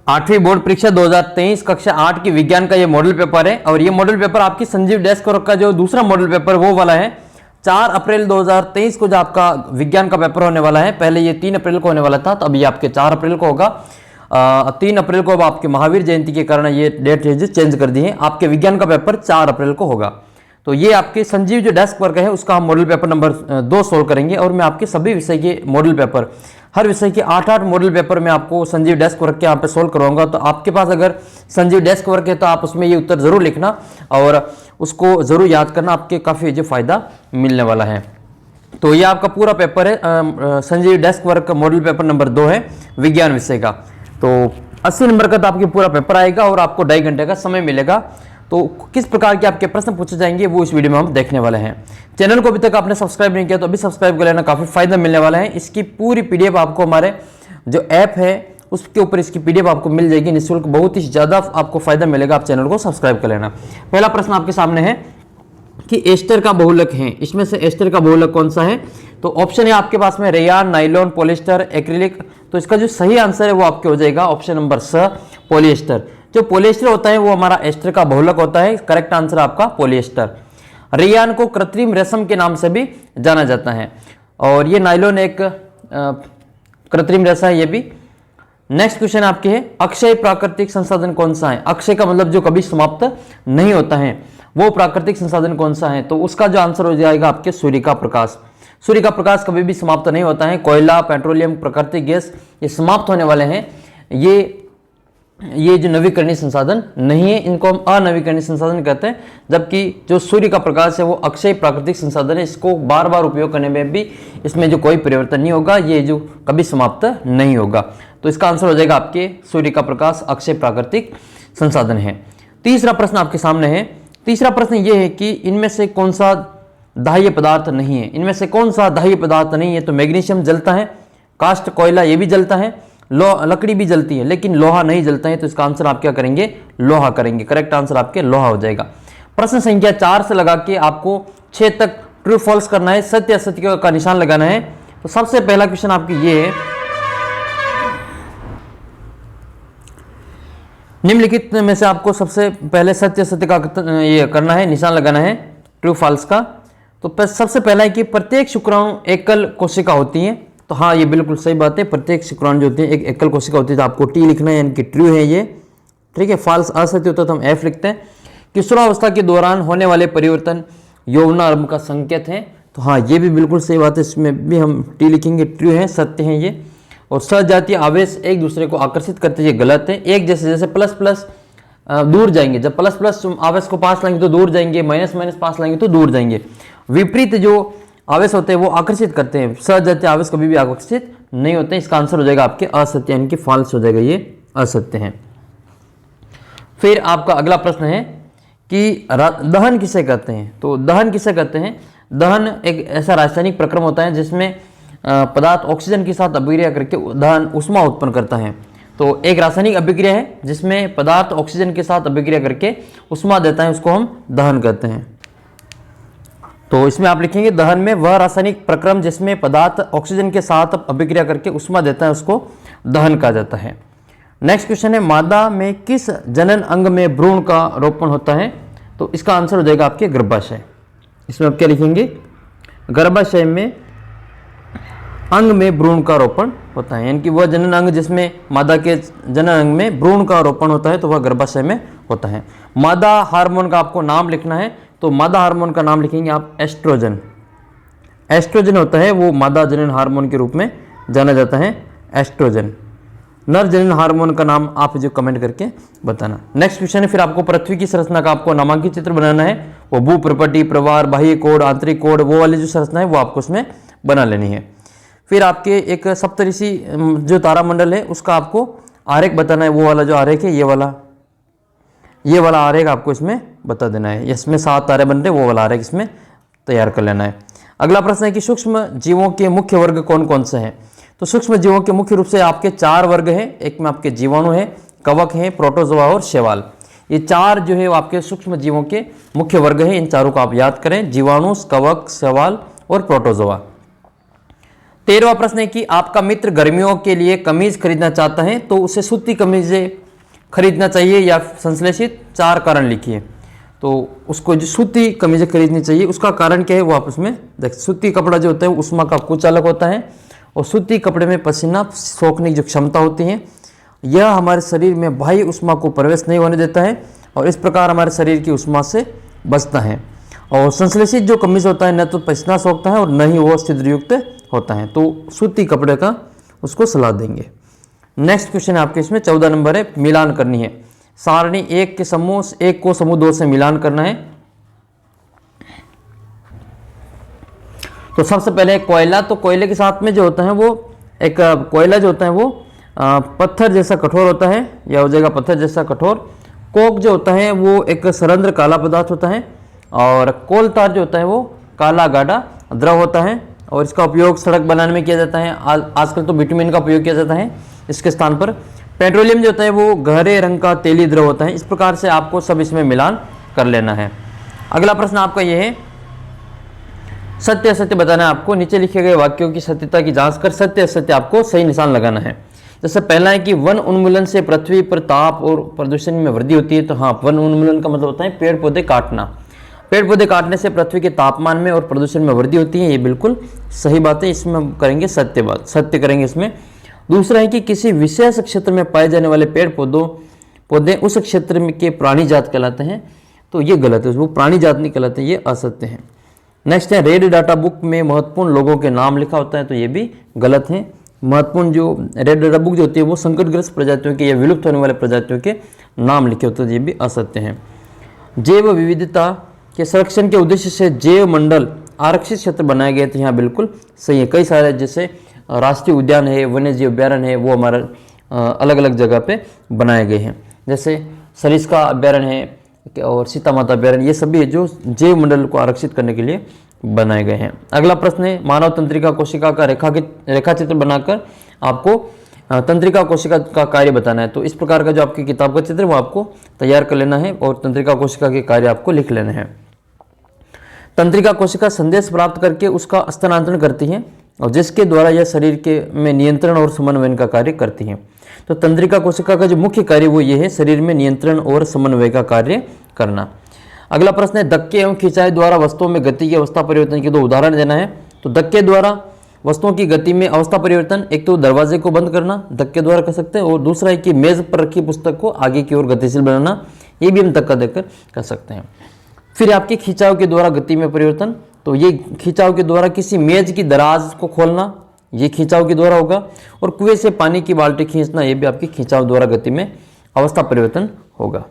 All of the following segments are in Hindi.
8वीं बोर्ड परीक्षा 2023 कक्षा 8 की विज्ञान का ये मॉडल पेपर है और ये मॉडल पेपर आपकी संजीव डेस्क वर्क का जो दूसरा मॉडल पेपर वो वाला है 4 अप्रैल 2023 को जो आपका विज्ञान का पेपर होने वाला है। पहले ये 3 अप्रैल को होने वाला था, तो अभी आपके 4 अप्रैल को होगा। 3 अप्रैल को अब आपके महावीर जयंती के कारण ये डेट चेंज कर दी है। आपके विज्ञान का पेपर 4 अप्रैल को होगा। तो ये आपके संजीव जो डेस्क वर्क है उसका हम मॉडल पेपर नंबर 2 सोल्व करेंगे और मैं आपके सभी विषय के मॉडल पेपर, हर विषय के 8-8 मॉडल पेपर मैं आपको संजीव डेस्क वर्क के यहाँ पे सोल्व करवाऊंगा। तो आपके पास अगर संजीव डेस्क वर्क है तो आप उसमें ये उत्तर जरूर लिखना और उसको जरूर याद करना, आपके काफ़ी जो फायदा मिलने वाला है। तो ये आपका पूरा पेपर है Sanjeev desk work model paper number 2 है विज्ञान विषय का। तो 80 नंबर का तो आपके पूरा पेपर आएगा और आपको 2.5 घंटे का समय मिलेगा। तो किस प्रकार के आपके प्रश्न पूछे जाएंगे वो इस वीडियो में हम देखने वाले हैं। चैनल को अभी तक आपने सब्सक्राइब नहीं किया तो अभी सब्सक्राइब कर लेना, काफ़ी फायदा मिलने वाला है। इसकी पूरी पीडीएफ आपको हमारे जो ऐप है उसके ऊपर इसकी पीडीएफ आपको मिल जाएगी निःशुल्क, बहुत ही ज़्यादा आपको फायदा मिलेगा। आप चैनल को सब्सक्राइब कर लेना। पहला प्रश्न आपके सामने है कि एस्टर का बहुलक है, इसमें से एस्टर का बहुलक कौन सा है? तो ऑप्शन है आपके पास में रेयान, नाइलॉन, पॉलिएस्टर, एक्रिलिक। तो इसका जो सही आंसर है वो आपके हो जाएगा ऑप्शन नंबर स, पॉलिएस्टर। जो पॉलिएस्टर होता है वो हमारा एस्टर का बहुलक होता है। करेक्ट आंसर आपका पॉलिएस्टर। रेयान को कृत्रिम रेशम के नाम से भी जाना जाता है और ये नाइलॉन एक कृत्रिम रेशा है ये भी। नेक्स्ट क्वेश्चन आपके है अक्षय प्राकृतिक संसाधन कौन सा है? अक्षय का मतलब जो कभी समाप्त नहीं होता है, वो प्राकृतिक संसाधन कौन सा है? तो उसका जो आंसर हो जाएगा आपके सूर्य का प्रकाश। सूर्य का प्रकाश कभी भी समाप्त नहीं होता है। कोयला, पेट्रोलियम, प्राकृतिक गैस ये समाप्त होने वाले हैं। ये जो नवीकरणीय संसाधन नहीं है, इनको हम अनवीकरणीय संसाधन कहते हैं। जबकि जो सूर्य का प्रकाश है वो अक्षय प्राकृतिक संसाधन है, इसको बार बार उपयोग करने में भी इसमें जो कोई परिवर्तन नहीं होगा, ये जो कभी समाप्त नहीं होगा। तो इसका आंसर हो जाएगा आपके सूर्य का प्रकाश अक्षय प्राकृतिक संसाधन है। तीसरा प्रश्न आपके सामने है। तीसरा प्रश्न ये है कि इनमें से कौन सा दाह्य पदार्थ नहीं है? इनमें से कौन सा दाह्य पदार्थ नहीं है? तो मैग्नीशियम जलता है, कास्ट कोयला ये भी जलता है, लकड़ी भी जलती है, लेकिन लोहा नहीं जलता है। तो इसका आंसर आप क्या करेंगे? लोहा करेंगे। करेक्ट आंसर आपके लोहा हो जाएगा। प्रश्न संख्या 4 से लगा के आपको 6 तक ट्रू फॉल्स करना है, सत्य असत्य का निशान लगाना है। तो सबसे पहला क्वेश्चन आपकी ये है, निम्नलिखित में से आपको सबसे पहले सत्य असत्य का ये करना है, निशान लगाना है ट्रू फॉल्स का। तो सबसे पहला है कि प्रत्येक शुक्राणु एकल कोशिका होती है। तो हाँ, ये बिल्कुल सही बात है। प्रत्येक शुक्राणु जो होती है एक एकल कोशिका होती है। तो आपको टी लिखना है, यानी कि ट्रू है ये। ठीक है। फॉल्स असत्य होता है तो हम एफ लिखते हैं। किशोरावस्था के दौरान होने वाले परिवर्तन यौवनारंभ का संकेत है। तो हाँ, ये भी बिल्कुल सही बात है, इसमें भी हम टी लिखेंगे, ट्रू है, सत्य है ये। और सजातीय आवेश एक दूसरे को आकर्षित करते हैं, ये गलत है। एक जैसे प्लस प्लस दूर जाएंगे, जब प्लस प्लस आवेश को पास लाएंगे तो दूर जाएंगे, माइनस माइनस पास लाएंगे तो दूर जाएंगे। विपरीत जो आवेश होते हैं वो आकर्षित करते हैं, सजातीय आवेश कभी भी आकर्षित नहीं होते हैं। इसका आंसर हो जाएगा आपके असत्य, यानी कि फॉल्स हो जाएगा, ये असत्य है। फिर आपका अगला प्रश्न है कि दहन किसे कहते हैं? तो दहन किसे कहते हैं? दहन एक ऐसा रासायनिक प्रक्रम होता है जिसमें पदार्थ ऑक्सीजन के साथ अभिक्रिया करके दहन उष्मा उत्पन्न करता है। तो एक रासायनिक अभिक्रिया है जिसमें पदार्थ ऑक्सीजन के साथ अभिक्रिया करके उष्मा देता है, उसको हम दहन कहते हैं। तो इसमें आप लिखेंगे दहन में वह रासायनिक प्रक्रम जिसमें पदार्थ ऑक्सीजन के साथ अभिक्रिया करके उष्मा देता है, उसको दहन कहा जाता है। नेक्स्ट क्वेश्चन है मादा में किस जनन अंग में भ्रूण का रोपण होता है? तो इसका आंसर हो जाएगा आपके गर्भाशय। इसमें आप क्या लिखेंगे? गर्भाशय में अंग में भ्रूण का रोपण होता है, यानी कि वह जनन अंग जिसमें मादा के जनन अंग में भ्रूण का रोपण होता है तो वह गर्भाशय में होता है। मादा हार्मोन का आपको नाम लिखना है। तो मादा हार्मोन का नाम लिखेंगे आप एस्ट्रोजन। एस्ट्रोजन होता है वो मादा जनन हार्मोन के रूप में जाना जाता है, एस्ट्रोजन। नर जनन हार्मोन का नाम आप जो कमेंट करके बताना। नेक्स्ट क्वेश्चन है, फिर आपको पृथ्वी की संरचना का आपको नामांकित चित्र बनाना है। वो भू प्रपटी, प्रवार, बाह्य कोड, आंतरिक कोड, वो वाली जो संरचना है वो आपको उसमें बना लेनी है। फिर आपके एक सप्तऋषि जो तारामंडल है उसका आपको आरेख बताना है। वो वाला जो आरेख है, ये वाला आरेख आपको इसमें बता देना है। इसमें 7 तारे बन रहे, वो वाला आरेख इसमें तैयार कर लेना है। अगला प्रश्न है कि सूक्ष्म जीवों के मुख्य वर्ग कौन कौन से हैं? तो सूक्ष्म जीवों के मुख्य रूप से आपके 4 वर्ग हैं। एक में आपके जीवाणु है, कवक है, प्रोटोजोआ और शैवाल। ये 4 जो है वो आपके सूक्ष्म जीवों के मुख्य वर्ग हैं। इन चारों को आप याद करें, जीवाणु, कवक, शैवाल और प्रोटोजोआ। 13वां प्रश्न है कि आपका मित्र गर्मियों के लिए कमीज खरीदना चाहता है तो उसे सूती कमीजें खरीदना चाहिए या संश्लेषित, 4 कारण लिखिए। तो उसको जो सूती कमीजें खरीदनी चाहिए उसका कारण क्या है वो आप उसमें देख। सूती कपड़ा जो होता है उष्मा का कुछ अलग होता है और सूती कपड़े में पसीना सोखने की जो क्षमता होती है यह हमारे शरीर में बाह्य उष्मा को प्रवेश नहीं होने देता है और इस प्रकार हमारे शरीर की उष्मा से बचता है। और संश्लेषित जो कमीज होता है न तो पसीना सोखता है और न ही वो छिद्रयुक्त होता है, तो सूती कपड़े का उसको सलाह देंगे। नेक्स्ट क्वेश्चन है आपके इसमें 14 नंबर है, मिलान करनी है। सारणी 1 के समूह 1 को समूह 2 से मिलान करना है। तो सबसे पहले कोयला, तो कोयले के साथ में जो होता है वो एक कोयला जो होता है वो पत्थर जैसा कठोर होता है, या हो जाएगा पत्थर जैसा कठोर। कोक जो होता है वो एक सरंध्र काला पदार्थ होता है और कोल तार जो होता है वो काला गाढ़ा द्रव होता है और इसका उपयोग सड़क बनाने में किया जाता है। आजकल तो बिटुमिन का उपयोग किया जाता है इसके स्थान पर। पेट्रोलियम जो होता है वो गहरे रंग का तेली द्रव होता है। इस प्रकार से आपको सब इसमें मिलान कर लेना है। अगला प्रश्न आपका यह है, सत्य असत्य बताना है आपको। नीचे लिखे गए वाक्यों की सत्यता की जांच कर सत्य असत्य आपको सही निशान लगाना है। जैसे पहला है कि वन उन्मूलन से पृथ्वी पर ताप और प्रदूषण में वृद्धि होती है। तो हाँ, वन उन्मूलन का मतलब होता है पेड़ पौधे काटना। पेड़ पौधे काटने से पृथ्वी के तापमान में और प्रदूषण में वृद्धि होती है, ये बिल्कुल सही बात है। इसमें हम करेंगे सत्य करेंगे इसमें। दूसरा है कि किसी विशेष क्षेत्र में पाए जाने वाले पेड़ पौधे उस क्षेत्र में के प्राणी जात कहलाते हैं, तो ये गलत है, वो प्राणी जात नहीं कहलाते, ये असत्य है। नेक्स्ट है, रेड डाटा बुक में महत्वपूर्ण लोगों के नाम लिखा होता है, तो ये भी गलत है। महत्वपूर्ण जो रेड डाटा बुक जो होती है वो संकटग्रस्त प्रजातियों के या विलुप्त होने वाले प्रजातियों के नाम लिखे होते हैं, ये भी असत्य है। जैव विविधता के संरक्षण के उद्देश्य से जैव मंडल आरक्षित क्षेत्र बनाए गए थे, यहाँ बिल्कुल सही है। कई सारे जैसे राष्ट्रीय उद्यान है, वन्य जीव अभ्यारण्य है, वो हमारा अलग अलग जगह पे बनाए गए हैं। जैसे सरिस्का अभ्यारण्य है और सीता माता अभ्यारण्य, ये सभी जो जैव मंडल को आरक्षित करने के लिए बनाए गए हैं। अगला प्रश्न है, मानव तंत्रिका कोशिका का रेखाचित्र बनाकर आपको तंत्रिका कोशिका का कार्य बताना है। तो इस प्रकार का जो आपकी किताब का चित्र है वो आपको तैयार कर लेना है और तंत्रिका कोशिका के कार्य आपको लिख लेने हैं। तंत्रिका कोशिका संदेश प्राप्त करके उसका स्थानांतरण करती है और जिसके द्वारा यह शरीर के में नियंत्रण और समन्वय का कार्य करती है। तो तंत्रिका कोशिका का जो मुख्य कार्य वो ये है, शरीर में नियंत्रण और समन्वय का कार्य करना। अगला प्रश्न है, धक्के एवं खिंचाई द्वारा वस्तुओं में गति की अवस्था परिवर्तन के 2 उदाहरण देना है। तो धक्के द्वारा वस्तुओं की गति में अवस्था परिवर्तन, एक तो दरवाजे को बंद करना धक्के द्वारा कर सकते हैं, और दूसरा है कि मेज पर रखी पुस्तक को आगे की ओर गतिशील बनाना, ये भी हम धक्का देकर कर सकते हैं। फिर आपके खिंचाव के द्वारा गति में परिवर्तन, तो ये खिंचाव के द्वारा किसी मेज की दराज को खोलना, ये खिंचाव के द्वारा होगा, और कुएं से पानी की बाल्टी खींचना, ये भी आपकी खिंचाव द्वारा गति में अवस्था परिवर्तन होगा।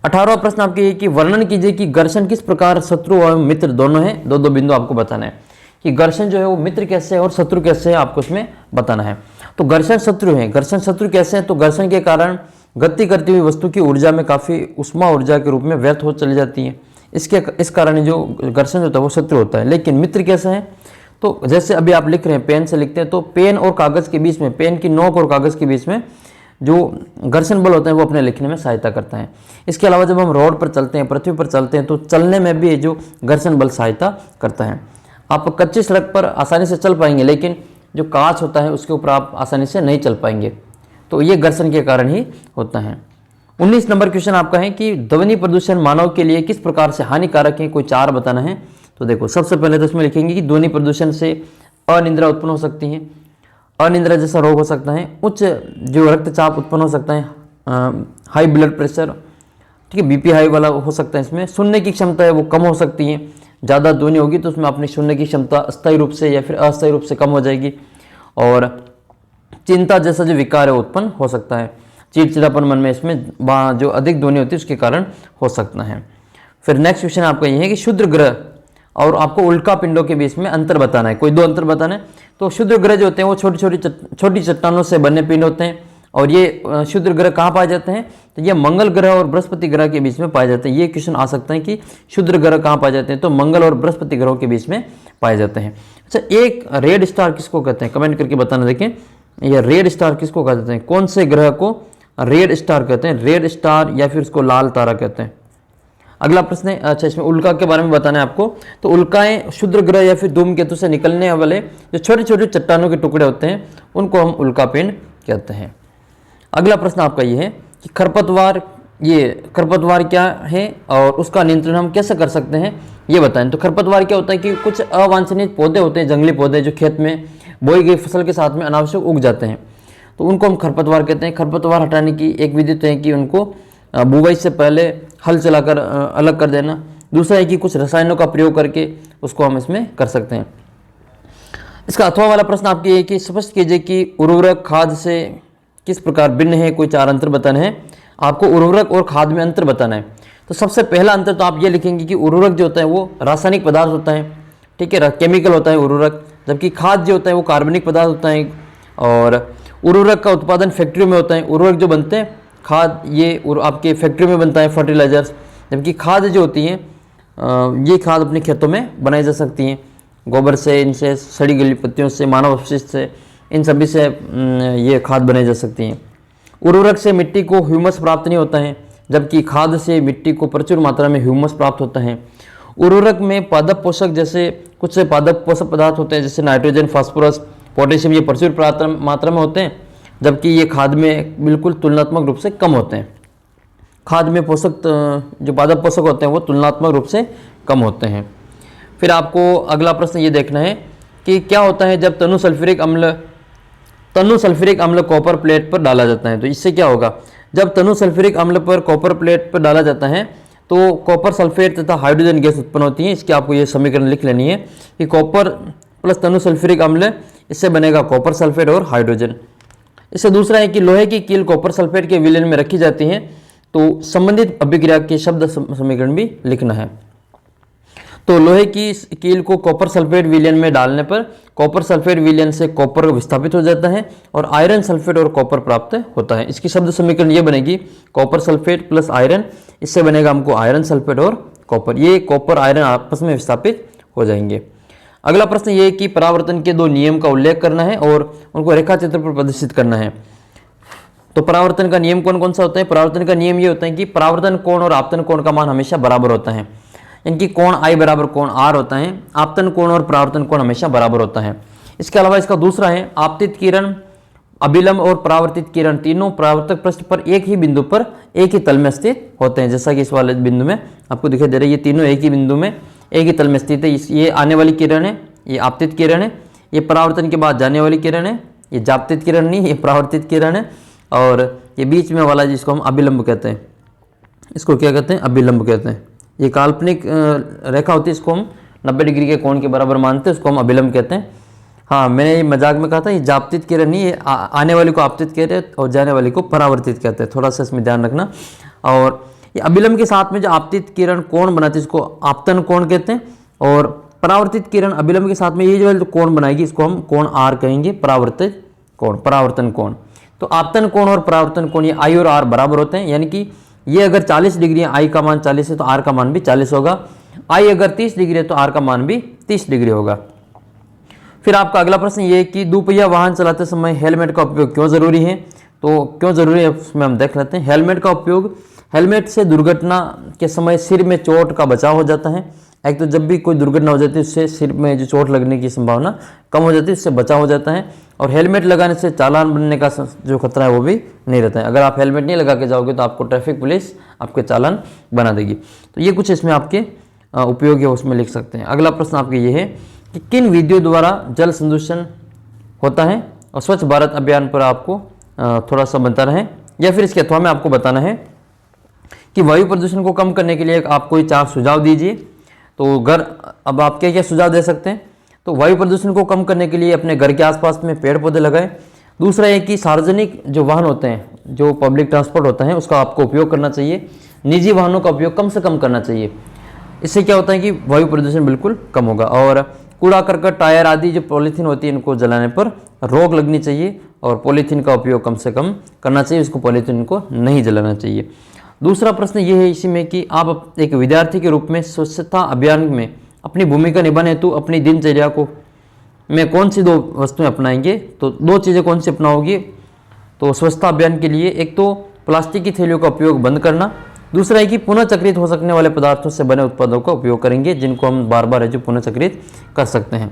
18वां प्रश्न आपके ये कि वर्णन कीजिए कि घर्षण किस प्रकार शत्रु और मित्र दोनों है। 2 बिंदु आपको बताना है कि घर्षण जो है वो मित्र कैसे है और शत्रु कैसे है, आपको इसमें बताना है। तो घर्षण शत्रु है। घर्षण शत्रु कैसे है, तो घर्षण के कारण गति करती हुई वस्तु की ऊर्जा में काफ़ी उष्मा ऊर्जा के रूप में व्यर्थ हो चली जाती है। इस कारण जो घर्षण होता है वो शत्रु होता है। लेकिन मित्र कैसे है, तो जैसे अभी आप लिख रहे हैं, पेन से लिखते हैं, तो पेन और कागज़ के बीच में, पेन की नोक और कागज़ के बीच में जो घर्षण बल होता है वो अपने लिखने में सहायता करता है। इसके अलावा जब हम रोड पर चलते हैं, पृथ्वी पर चलते हैं, तो चलने में भी जो घर्षण बल सहायता करता है। आप कच्ची सड़क पर आसानी से चल पाएंगे, लेकिन जो कांच होता है उसके ऊपर आप आसानी से नहीं चल पाएंगे, तो ये घर्षण के कारण ही होता है। 19 नंबर क्वेश्चन आपका है कि ध्वनि प्रदूषण मानव के लिए किस प्रकार से हानिकारक है, कोई 4 बताना है। तो देखो, सबसे पहले तो इसमें लिखेंगे कि ध्वनि प्रदूषण से अनिद्रा उत्पन्न हो सकती है, अनिद्रा जैसा रोग हो सकता है, उच्च जो रक्तचाप उत्पन्न हो सकता है, हाई ब्लड प्रेशर, ठीक है, बीपी हाई वाला हो सकता है। इसमें सुनने की क्षमता है वो कम हो सकती है, ज़्यादा ध्वनि होगी तो उसमें अपनी सुनने की क्षमता अस्थायी रूप से या फिर अस्थायी रूप से कम हो जाएगी, और चिंता जैसा जो विकार है उत्पन्न हो सकता है। चिड़चिड़ापन मन में इसमें जो अधिक ध्वनि होती है उसके कारण हो सकता है। फिर नेक्स्ट क्वेश्चन आपका ये है कि क्षुद्र ग्रह और आपको उल्का पिंडों के बीच में अंतर बताना है, कोई 2 अंतर बताना है। तो क्षुद्र ग्रह जो होते हैं वो छोटी चट्टानों से बने पिंड होते हैं, और ये क्षुद्र ग्रह कहाँ पाए जाते हैं, तो ये मंगल ग्रह और बृहस्पति ग्रह के बीच में पाए जाते हैं। ये क्वेश्चन आ सकता है कि क्षुद्र ग्रह कहाँ पाए जाते हैं, तो मंगल और बृहस्पति ग्रहों के बीच में पाए जाते हैं। अच्छा, एक रेड स्टार किसको कहते हैं, कमेंट करके बताना। देखें, ये रेड स्टार किसको कहते हैं, कौन से ग्रह को रेड स्टार कहते हैं, रेड स्टार या फिर उसको लाल तारा कहते हैं। अगला प्रश्न है, अच्छा इसमें उल्का के बारे में बताना है आपको। तो उल्काएं क्षुद्र ग्रह या फिर धूमकेतु से निकलने वाले जो छोटे छोटे चट्टानों के टुकड़े होते हैं उनको हम उल्कापिंड कहते हैं। अगला प्रश्न आपका ये है कि खरपतवार क्या है और उसका नियंत्रण हम कैसे कर सकते हैं, ये बताएं। तो खरपतवार क्या होता है कि कुछ अवांछनीय पौधे होते हैं, जंगली पौधे जो खेत में बोई गई फसल के साथ में अनावश्यक उग जाते हैं, तो उनको हम खरपतवार कहते हैं। खरपतवार हटाने की एक विधि तो है कि उनको बुवाई से पहले हल चलाकर अलग कर देना। दूसरा है कि कुछ रसायनों का प्रयोग करके उसको हम इसमें कर सकते हैं। इसका अथवा वाला प्रश्न आपके ये कि स्पष्ट कीजिए कि उर्वरक खाद से किस प्रकार भिन्न है, कोई 4 अंतर बताने हैं। आपको उर्वरक और खाद में अंतर बताना है। तो सबसे पहला अंतर तो आप ये लिखेंगे कि उर्वरक जो होता है वो रासायनिक पदार्थ होता है, ठीक है, केमिकल होता है उर्वरक, जबकि खाद जो होता है वो कार्बनिक पदार्थ होता है। और उर्वरक का उत्पादन फैक्ट्रियों में होता है, उर्वरक जो बनते हैं खाद ये आपके फैक्ट्री में बनता है फर्टिलाइजर्स, जबकि खाद जो होती है ये खाद अपने खेतों में बनाई जा सकती हैं, गोबर से, इनसे, सड़ी गली पत्तियों से, मानव अपशिष्ट से, इन सभी से ये खाद बनाई जा सकती हैं। उर्वरक से मिट्टी को ह्यूमस प्राप्त नहीं होता है, जबकि खाद से मिट्टी को प्रचुर मात्रा में ह्यूमस प्राप्त होता है। उर्वरक में पादप पोषक जैसे कुछ से पादप पोषक पदार्थ होते हैं जैसे नाइट्रोजन, फास्फोरस, पोटेशियम, ये प्रचुर मात्रा में होते हैं, जबकि ये खाद में बिल्कुल तुलनात्मक रूप से कम होते हैं। खाद में पोषक जो पादप पोषक होते हैं वो तुलनात्मक रूप से कम होते हैं। फिर आपको अगला प्रश्न ये देखना है कि क्या होता है जब तनु सल्फ्यूरिक अम्ल कॉपर प्लेट पर डाला जाता है। तो इससे क्या होगा, जब तनु सल्फ्यूरिक अम्ल पर कॉपर प्लेट पर डाला जाता है तो कॉपर सल्फेट तथा हाइड्रोजन गैस उत्पन्न होती है। इसकी आपको ये समीकरण लिख लेनी है कि कॉपर प्लस तनु सल्फ्यूरिक अम्ल, इससे बनेगा कॉपर सल्फेट और हाइड्रोजन। इससे दूसरा है कि लोहे की कील कॉपर सल्फेट के विलयन में रखी जाती है, तो संबंधित अभिक्रिया के शब्द समीकरण भी लिखना है। तो लोहे की कील को कॉपर सल्फेट विलयन में डालने पर कॉपर सल्फेट विलयन से कॉपर विस्थापित हो जाता है और आयरन सल्फेट और कॉपर प्राप्त होता है। इसकी शब्द समीकरण ये बनेगी कॉपर सल्फेट प्लस आयरन, इससे बनेगा हमको आयरन सल्फेट और कॉपर, ये कॉपर आयरन आपस में विस्थापित हो जाएंगे। अगला प्रश्न ये है कि परावर्तन के 2 नियम का उल्लेख करना है और उनको रेखा चित्र पर प्रदर्शित करना है। तो परावर्तन का नियम कौन कौन सा होता है। परावर्तन का नियम ये होता है कि परावर्तन कोण और आपतन कोण का मान हमेशा बराबर होता है, इनकी कोण I बराबर कोण R होता है। आपतन कोण और परावर्तन कोण हमेशा बराबर होता है। इसके अलावा इसका दूसरा है आपतित किरण, अभिलंब और परावर्तित किरण तीनों परावर्तक पृष्ठ पर एक ही बिंदु पर एक ही तल में स्थित होते हैं। जैसा कि इस वाले बिंदु में आपको दिखाई दे रहा है, ये तीनों एक ही बिंदु में एक ही तल में स्थित है। ये आने वाली किरण है, ये आपतित किरण है, ये परावर्तन के बाद जाने वाली किरण है, ये जापतित किरण नहीं, ये परावर्तित किरण है, और ये बीच में वाला जिसको हम अभिलंब कहते हैं, इसको क्या कहते हैं, अभिलंब कहते हैं। ये काल्पनिक रेखा होती है, इसको हम 90 डिग्री के कोण के बराबर मानते हैं, उसको हम अभिलंब कहते हैं। हाँ, मैंने ये मजाक में कहा था, ये जापतित किरण नहीं, ये आने वाली को आपतित कहते हैं और जाने वाली को परावर्तित कहते हैं, थोड़ा सा इसमें ध्यान रखना। और ये अभिलंब के साथ में जो आपतित किरण कोण बनाती है इसको आपतन कोण कहते हैं, और परावर्तित किरण अभिलंब के साथ में ये जो कोण बनाएगी इसको हम कोण R कहेंगे, परावर्तित कोण, परावर्तन कोण। तो आपतन कोण और परावर्तन कोण ये I और R बराबर होते हैं, यानी कि ये अगर 40 डिग्री है, I का मान 40 है तो R का मान भी 40 होगा। I अगर 30 डिग्री है तो R का मान भी 30 डिग्री होगा। फिर आपका अगला प्रश्न ये है कि दुपहिया वाहन चलाते समय हेलमेट का उपयोग क्यों जरूरी है। तो क्यों जरूरी है उसमें हम देख लेते हैं। हेलमेट का उपयोग, हेलमेट से दुर्घटना के समय सिर में चोट का बचाव हो जाता है। एक तो जब भी कोई दुर्घटना हो जाती है उससे सिर में जो चोट लगने की संभावना कम हो जाती है, उससे बचाव हो जाता है। और हेलमेट लगाने से चालान बनने का जो खतरा है वो भी नहीं रहता है। अगर आप हेलमेट नहीं लगा के जाओगे तो आपको ट्रैफिक पुलिस आपके चालान बना देगी। तो ये कुछ इसमें आपके उपयोग है, उसमें लिख सकते हैं। अगला प्रश्न आपके ये है कि किन विधियों द्वारा जल संदूषण होता है, और स्वच्छ भारत अभियान पर आपको थोड़ा सा बताना है, या फिर इसके अथवा में आपको बताना है कि वायु प्रदूषण को कम करने के लिए आप कोई 4 सुझाव दीजिए। तो घर, अब आप क्या क्या सुझाव दे सकते हैं। तो वायु प्रदूषण को कम करने के लिए अपने घर के आसपास में पेड़ पौधे लगाएं। दूसरा है कि सार्वजनिक जो वाहन होते हैं, जो पब्लिक ट्रांसपोर्ट होता है, उसका आपको उपयोग करना चाहिए। निजी वाहनों का उपयोग कम से कम करना चाहिए। इससे क्या होता है कि वायु प्रदूषण बिल्कुल कम होगा। और कूड़ा करकट, टायर आदि जो पॉलीथीन होती है, इनको जलाने पर रोक लगनी चाहिए और पॉलीथीन का उपयोग कम से कम करना चाहिए, इसको पॉलीथीन को नहीं जलाना चाहिए। दूसरा प्रश्न ये है इसी में कि आप एक विद्यार्थी के रूप में स्वच्छता अभियान में अपनी भूमिका निभाने हेतु अपनी दिनचर्या को में कौन सी 2 वस्तुएं अपनाएंगे। तो 2 चीज़ें कौन सी अपनाओगे। तो स्वच्छता अभियान के लिए एक तो प्लास्टिक की थैलियों का उपयोग बंद करना, दूसरा है कि पुनः चक्रित हो सकने वाले पदार्थों से बने उत्पादों का उपयोग करेंगे, जिनको हम बार बार है जो पुनः चक्रित कर सकते हैं।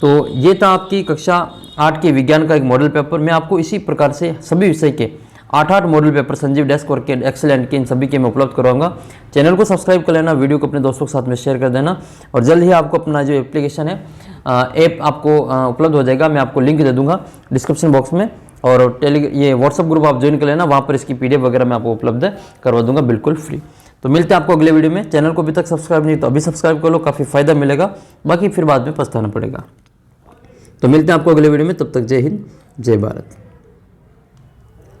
तो ये था आपकी कक्षा 8 के विज्ञान का एक मॉडल पेपर। मैं आपको इसी प्रकार से सभी विषय के 8 model paper Sanjeev desk work के, एक्सेलेंट के, इन सभी के मैं उपलब्ध करवाऊंगा। चैनल को सब्सक्राइब कर लेना, वीडियो को अपने दोस्तों के साथ में शेयर कर देना, और जल्द ही आपको अपना जो एप्लीकेशन है, ऐप आपको उपलब्ध हो जाएगा। मैं आपको लिंक दे दूंगा डिस्क्रिप्शन बॉक्स में, और ये व्हाट्सअप ग्रुप आप ज्वाइन कर लेना, वहाँ पर इसकी PDF वगैरह मैं आपको उपलब्ध करवा दूंगा बिल्कुल फ्री। तो मिलते हैं आपको अगले वीडियो में। चैनल को अभी तक सब्सक्राइब नहीं तो अभी सब्सक्राइब कर लो, काफ़ी फायदा मिलेगा, बाकी फिर बाद में पछताना पड़ेगा। तो मिलते हैं आपको अगले वीडियो में, तब तक जय हिंद जय भारत।